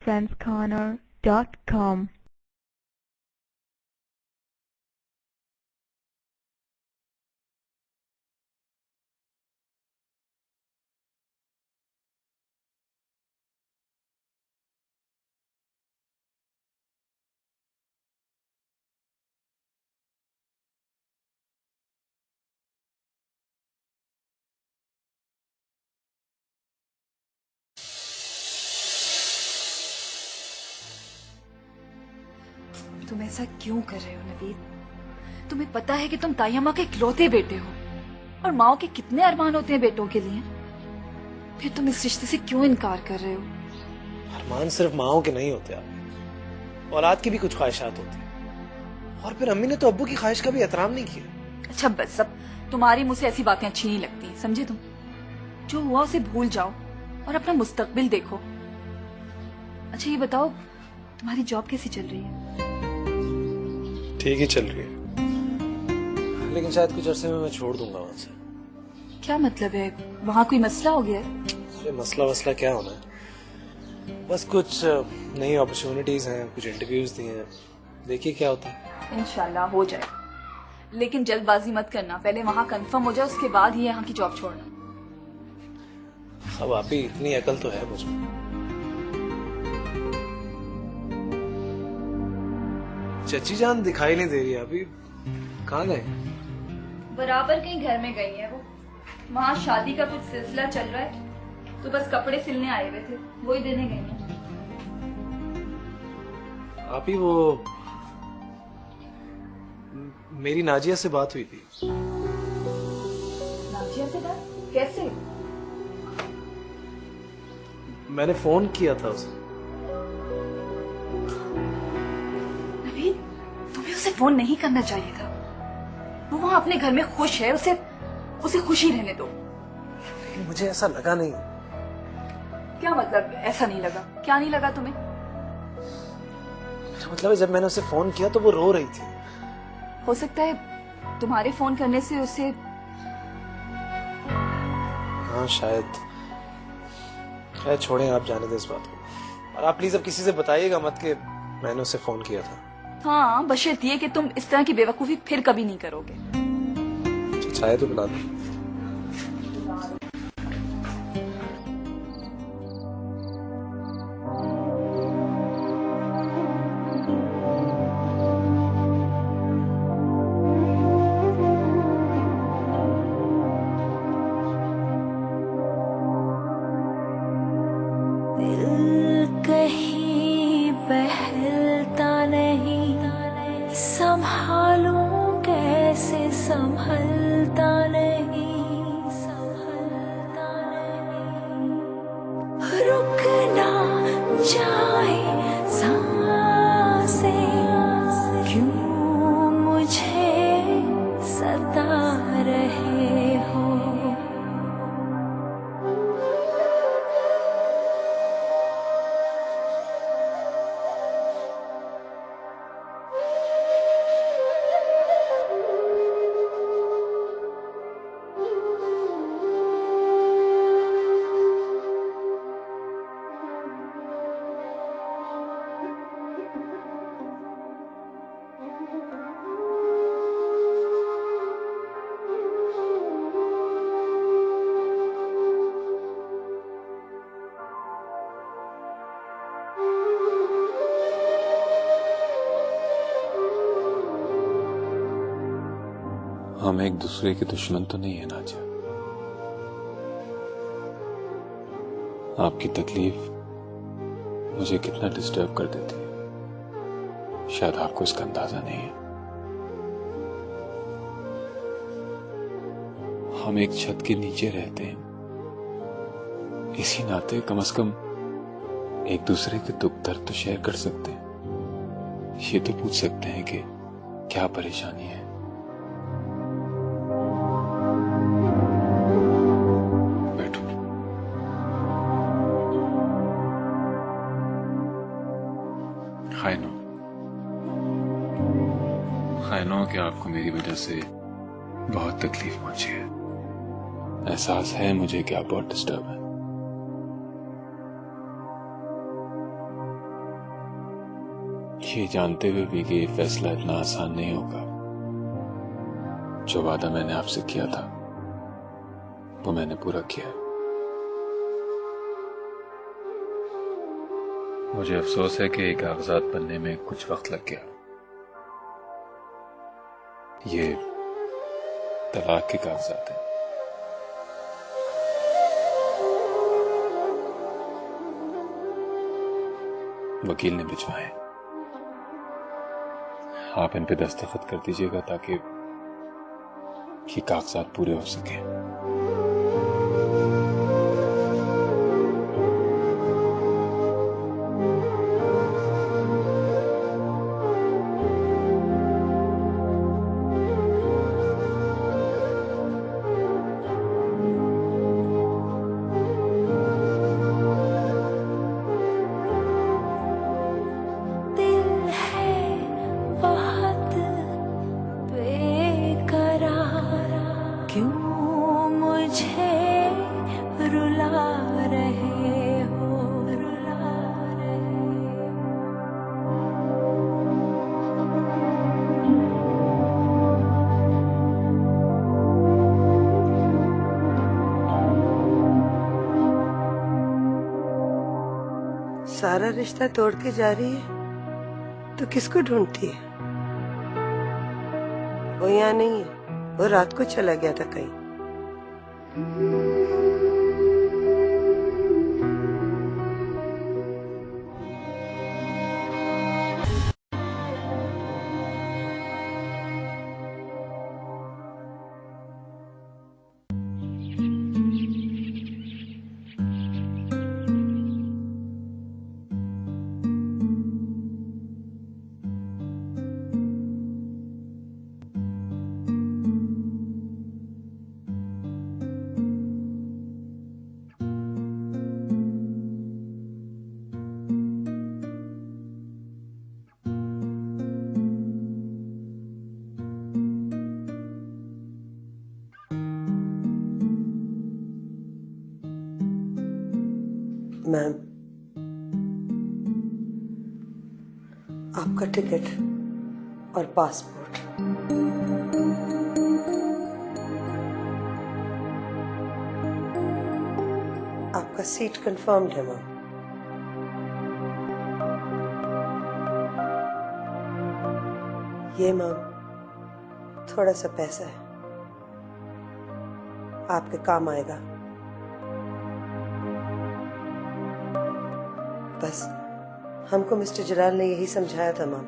friendscorner.com तुम ऐसा क्यों कर रहे हो नवीद? तुम्हें पता है कि तुम तायम्मा के इकलौते बेटे हो और माओ के कितने अरमान होते हैं बेटों के लिए। फिर तुम इस रिश्ते से क्यों इनकार कर रहे हो? अरमान सिर्फ माओ के नहीं होते आप, औलाद की भी कुछ ख्वाहिशात होती है। और फिर अम्मी ने तो अब्बू की ख्वाहिश का भी एहतराम नहीं किया। अच्छा बस, सब तुम्हारी मुझसे ऐसी बातें अच्छी नहीं लगती, समझे तुम? जो हुआ उसे भूल जाओ और अपना मुस्तकबिल देखो। अच्छा ये बताओ, तुम्हारी जॉब कैसी चल रही है? ठीक ही चल रही है, लेकिन शायद कुछ अरसे में मैं छोड़ दूंगा वहां से। क्या मतलब है? वहाँ कोई मसला हो गया है? अरे मसला क्या होना है, बस कुछ नई अपॉर्चुनिटीज हैं, कुछ इंटरव्यूज दिए हैं, देखिए क्या होता है। इंशाल्लाह हो जाए, लेकिन जल्दबाजी मत करना। पहले वहाँ कंफर्म हो जाए, उसके बाद ही यहाँ की जॉब छोड़ना। अब आप ही, इतनी अकल तो है मुझ में। चची जान दिखाई नहीं दे रही है अभी, कहाँ गए? बराबर कहीं घर में गई है वो। वहाँ शादी का कुछ सिलसिला चल रहा है, तो बस कपड़े सिलने आए हुए थे, वही देने गई हैं। आप ही वो मेरी नाजिया से बात हुई थी। नाजिया से बात? कैसे? मैंने फोन किया था उसे। नवीद, तुम्हें उसे फोन नहीं करना चाहिए था। वो वहाँ अपने घर में खुश है, उसे खुशी रहने दो। लेकिन मुझे ऐसा लगा नहीं। क्या मतलब ऐसा नहीं लगा? क्या नहीं लगा तुम्हें? मतलब जब मैंने उसे फोन किया तो वो रो रही थी। हो सकता है तुम्हारे फोन करने से उसे। हाँ शायद छोड़ें, आप जाने दें इस बात को। और आप प्लीज अब किसी से बताइएगा मत कि मैंने उसे फोन किया था। हाँ, बशर्त ये कि तुम इस तरह की बेवकूफी फिर कभी नहीं करोगे। चाहे तो बुला लो। कहीं बहलता नहीं, संभालूं कैसे संभलता नहीं, रुक ना जाए सांसें, क्यों मुझे सता रहे हो। हम एक दूसरे के दुश्मन तो नहीं है नाजिया। आपकी तकलीफ मुझे कितना डिस्टर्ब कर देती है, शायद आपको इसका अंदाजा नहीं है। हम एक छत के नीचे रहते हैं, इसी नाते कम से कम एक दूसरे के दुख दर्द तो शेयर कर सकते हैं। ये तो पूछ सकते हैं कि क्या परेशानी है। I know कि आपको मेरी वजह से बहुत तकलीफ पहुंची है। एहसास है मुझे कि आप बहुत डिस्टर्ब हैं। ये जानते हुए भी कि ये फैसला इतना आसान नहीं होगा। जो वादा मैंने आपसे किया था वो मैंने पूरा किया है। मुझे अफसोस है कि ये कागजात बनने में कुछ वक्त लग गया। ये तलाक के कागजात हैं। वकील ने भिजवाए। आप इन पे दस्तखत कर दीजिएगा ताकि ये कागजात पूरे हो सके। दिल है बहुत बेकरार, क्यों मुझे रुला रहे हो, रुला रहे हो। सारा रिश्ता तोड़ के जा रही है तो किसको ढूंढती है? वो यहाँ नहीं है, वो रात को चला गया था कहीं। मैम, आपका टिकट और पासपोर्ट। आपका सीट कंफर्म्ड है मैम। ये मैम थोड़ा सा पैसा है, आपके काम आएगा। बस हमको मिस्टर जलाल ने यही समझाया था मैम।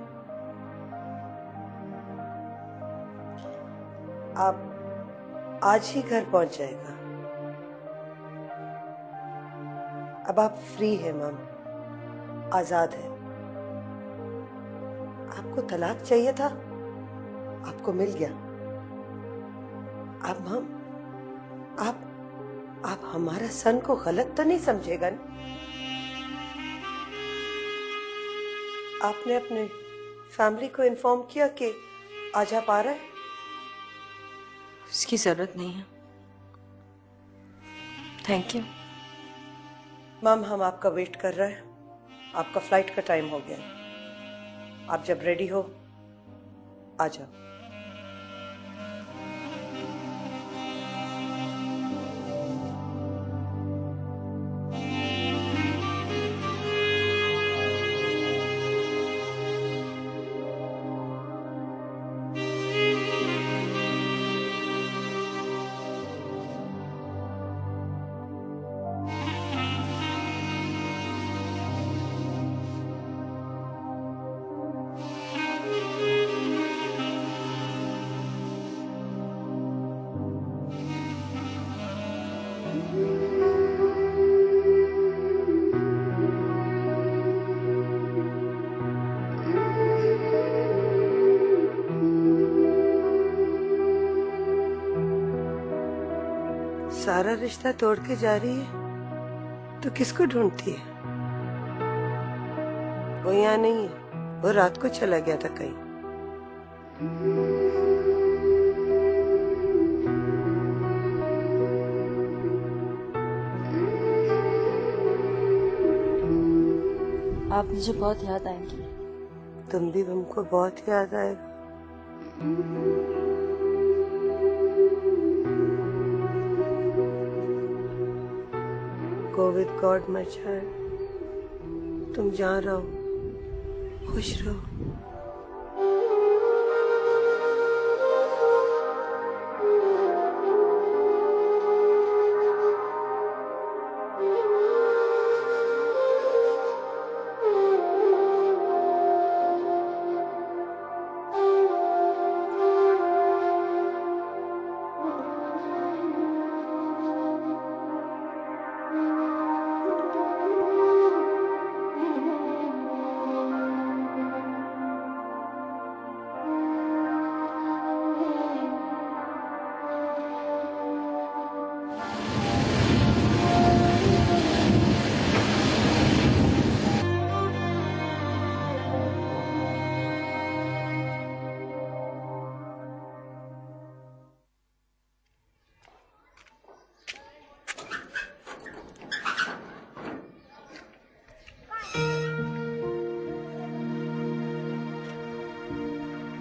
आप आज ही घर पहुंच जाएगा। अब आप फ्री है मैम, आजाद है। आपको तलाक चाहिए था, आपको मिल गया। अब हम आप हमारा सन को गलत तो नहीं समझेगा ना? आपने अपने फैमिली को इन्फॉर्म किया कि आज आप आ रहे हैं? उसकी जरूरत नहीं है, थैंक यू। मैम, हम आपका वेट कर रहे हैं। आपका फ्लाइट का टाइम हो गया है। आप जब रेडी हो आ जाओ। सारा रिश्ता तोड़ के जा रही है तो किसको ढूंढती है? वो यहाँ नहीं है, वो रात को चला गया था कहीं। आप मुझे बहुत याद आएंगी। तुम भी हमको बहुत याद आएगा। Go with God my child. तुम जहाँ रहो खुश रहो।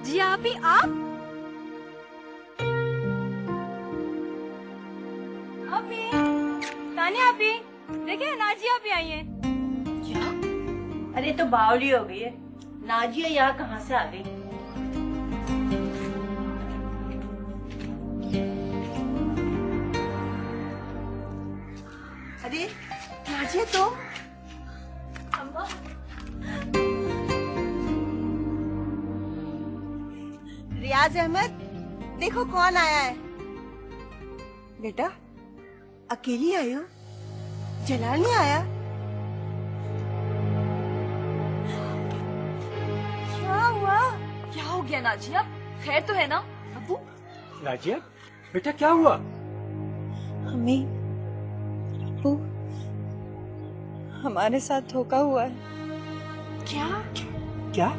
जी आप ही आप तानिया आपी देखिए नाजिया भी आई है। क्या? अरे तो बावली हो गई है। नाजिया यहाँ कहाँ से आ गई? अरे नाजिया तो रियाज अहमद देखो कौन आया है। बेटा अकेली आई हो? जलाल नहीं आया? क्या हुआ? क्या हो गया नाजिया? खैर तो है ना? अबू नाजिया बेटा क्या हुआ? अम्मी, अब्बू, हमारे साथ धोखा हुआ है। क्या?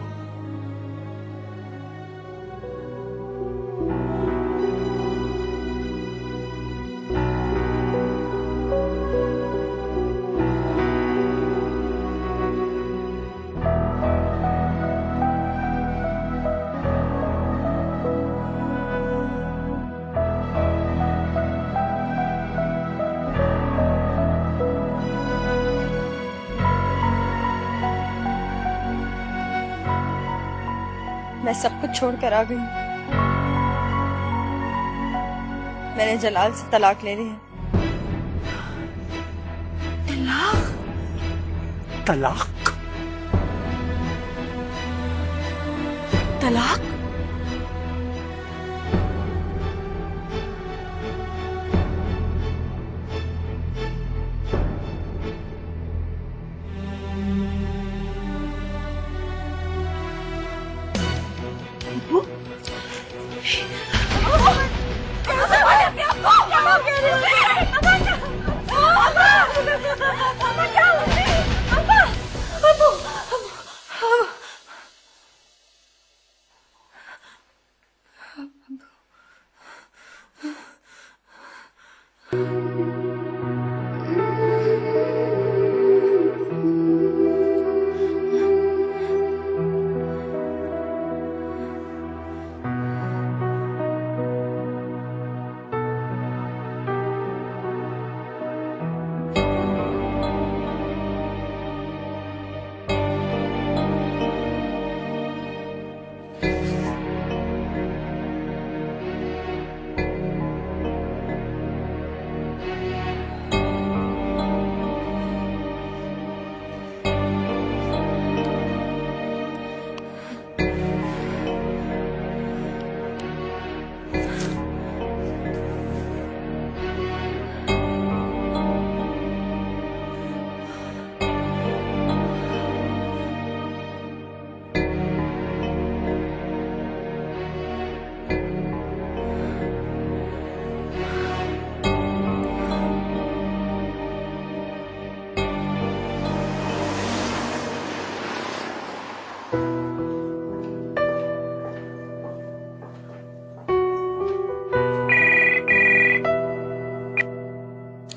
मैं सब कुछ छोड़कर आ गई। मैंने जलाल से तलाक ले ली है। तलाक? तलाक?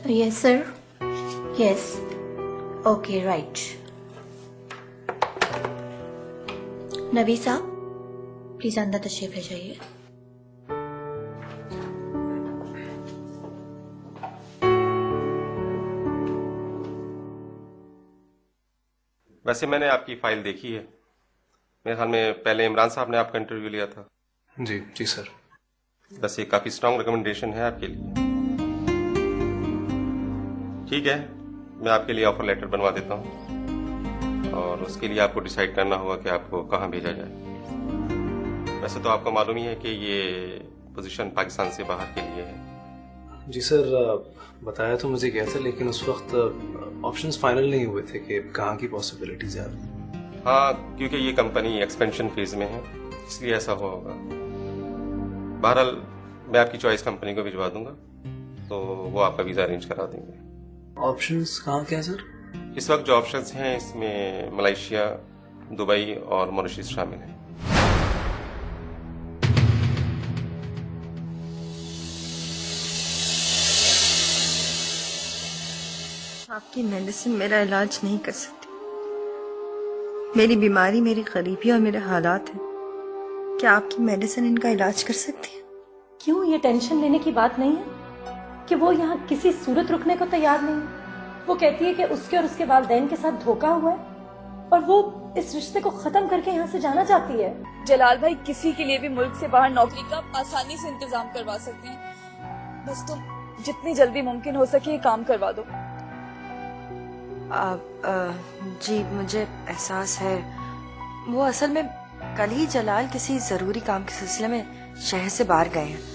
Yes, sir. Yes. Okay, right. नवी साहब प्लीज अंदर तशरीफ ले जाइए। वैसे मैंने आपकी फाइल देखी है। मेरे ख्याल में पहले इमरान साहब ने आपका इंटरव्यू लिया था। जी जी सर। वैसे ये काफी स्ट्रांग रिकमेंडेशन है आपके लिए। ठीक है, मैं आपके लिए ऑफर लेटर बनवा देता हूँ और उसके लिए आपको डिसाइड करना होगा कि आपको कहाँ भेजा जाए। वैसे तो आपको मालूम ही है कि ये पोजीशन पाकिस्तान से बाहर के लिए है। जी सर, बताया तो मुझे गया था, लेकिन उस वक्त ऑप्शंस फाइनल नहीं हुए थे कि कहाँ की पॉसिबिलिटीज है। हाँ, क्योंकि ये कंपनी एक्सपेंशन फेज में है, इसलिए ऐसा हुआ होगा। बहरहाल मैं आपकी चॉइस कंपनी को भिजवा दूंगा, तो वो आपका वीजा अरेंज करा देंगे। ऑप्शंस कहाँ क्या सर? इस वक्त जो ऑप्शंस हैं इसमें मलेशिया, दुबई और मॉरिशस शामिल हैं। आपकी मेडिसिन मेरा इलाज नहीं कर सकती। मेरी बीमारी मेरी गरीबी और मेरे हालात हैं। क्या आपकी मेडिसिन इनका इलाज कर सकती है? क्यों, ये टेंशन लेने की बात नहीं है कि वो यहाँ किसी सूरत रुकने को तैयार नहीं है। वो कहती है कि उसके और उसके वालिदैन के साथ धोखा हुआ है और वो इस रिश्ते को खत्म करके यहाँ से जाना चाहती है। जलाल भाई किसी के लिए भी मुल्क से बाहर नौकरी का आसानी से इंतजाम करवा सकते हैं। बस तुम जितनी जल्दी मुमकिन हो सके ये काम करवा दो। जी मुझे एहसास है, वो असल में कल ही जलाल किसी जरूरी काम के सिलसिले में शहर से बाहर गए हैं।